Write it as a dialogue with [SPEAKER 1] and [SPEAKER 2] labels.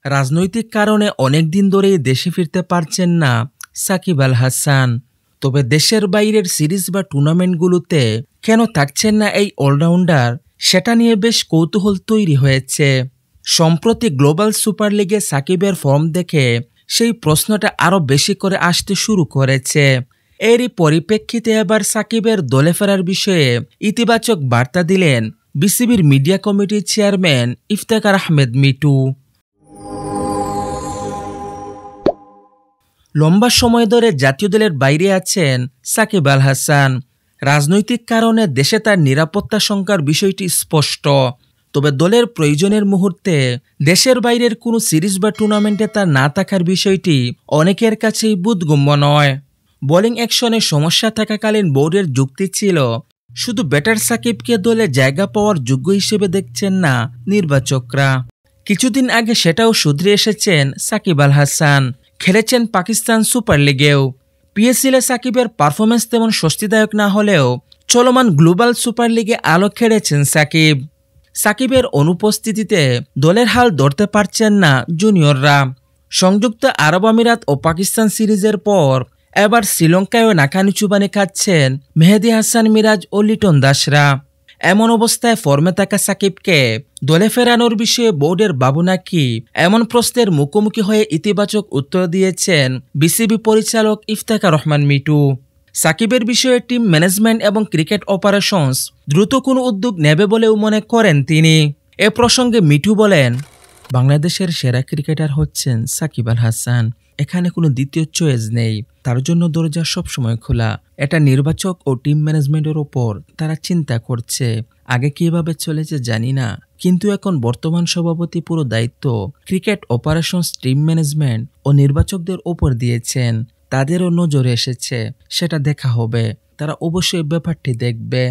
[SPEAKER 1] রাজনৈতিক কারণে অনেক দিন ধরেই দেশে ফিরতে পারছেন না সাকিব আল হাসান। তবে দেশের বাইরের সিরিজ বা টুর্নামেন্টগুলোতে কেন থাকছেন না এই অলরাউন্ডার, সেটা নিয়ে বেশ কৌতূহল তৈরি হয়েছে। সম্প্রতি গ্লোবাল সুপার লিগে সাকিবের ফর্ম দেখে সেই প্রশ্নটা আরও বেশি করে আসতে শুরু করেছে। এরই পরিপ্রেক্ষিতে এবার সাকিবের দলে ফেরার বিষয়ে ইতিবাচক বার্তা দিলেন বিসিবির মিডিয়া কমিটির চেয়ারম্যান ইফতেখার আহমেদ মিটু। লম্বা সময় ধরে জাতীয় দলের বাইরে আছেন সাকিব আল হাসান। রাজনৈতিক কারণে দেশে তার নিরাপত্তা শঙ্কার বিষয়টি স্পষ্ট। তবে দলের প্রয়োজনের মুহূর্তে দেশের বাইরের কোনো সিরিজ বা টুর্নামেন্টে তার না থাকার বিষয়টি অনেকের কাছেই বোধগম্য নয়। বোলিং অ্যাকশনে সমস্যা থাকাকালীন বোর্ডের যুক্তি ছিল শুধু ব্যাটার সাকিবকে দলে জায়গা পাওয়ার যোগ্য হিসেবে দেখছেন না নির্বাচকরা। কিছুদিন আগে সেটাও শুধরে এসেছেন সাকিব আল হাসান। খেলেছেন পাকিস্তান সুপার লিগেও। পিএসএলে সাকিবের পারফরমেন্স তেমন স্বস্তিদায়ক না হলেও চলমান গ্লোবাল সুপার লিগে আলো খেলেছেন সাকিব। সাকিবের অনুপস্থিতিতে দলের হাল ধরতে পারছেন না জুনিয়ররা। সংযুক্ত আরব আমিরাত ও পাকিস্তান সিরিজের পর এবার শ্রীলঙ্কায়ও নাকানিচুবানি খাচ্ছেন মেহেদী হাসান মিরাজ ও লিটন দাসরা। এমন অবস্থায় ফর্মে থাকা সাকিবকে দলে ফেরানোর বিষয়ে বোর্ডের ভাবনা কি, এমন প্রশ্নের মুখোমুখি হয়ে ইতিবাচক উত্তর দিয়েছেন বিসিবি পরিচালক ইফতেখার রহমান মিটু। সাকিবের বিষয়ে টিম ম্যানেজমেন্ট এবং ক্রিকেট অপারেশনস দ্রুত কোনো উদ্যোগ নেবে বলেও মনে করেন তিনি। এ প্রসঙ্গে মিটু বলেন, বাংলাদেশের সেরা ক্রিকেটার হচ্ছেন সাকিব আল হাসান। এখানে কোনো দ্বিতীয় চয়েস নেই। তার জন্য দরজা সবসময় খোলা। এটা নির্বাচক ও টিম ম্যানেজমেন্টের ওপর তারা চিন্তা করছে। আগে কিভাবে চলেছে জানি না, কিন্তু এখন বর্তমান সভাপতি পুরো দায়িত্ব ক্রিকেট অপারেশনস, টিম ম্যানেজমেন্ট ও নির্বাচকদের ওপর দিয়েছেন। তাদেরও নজরে এসেছে, সেটা দেখা হবে। তারা অবশ্যই ব্যাপারটি দেখবে।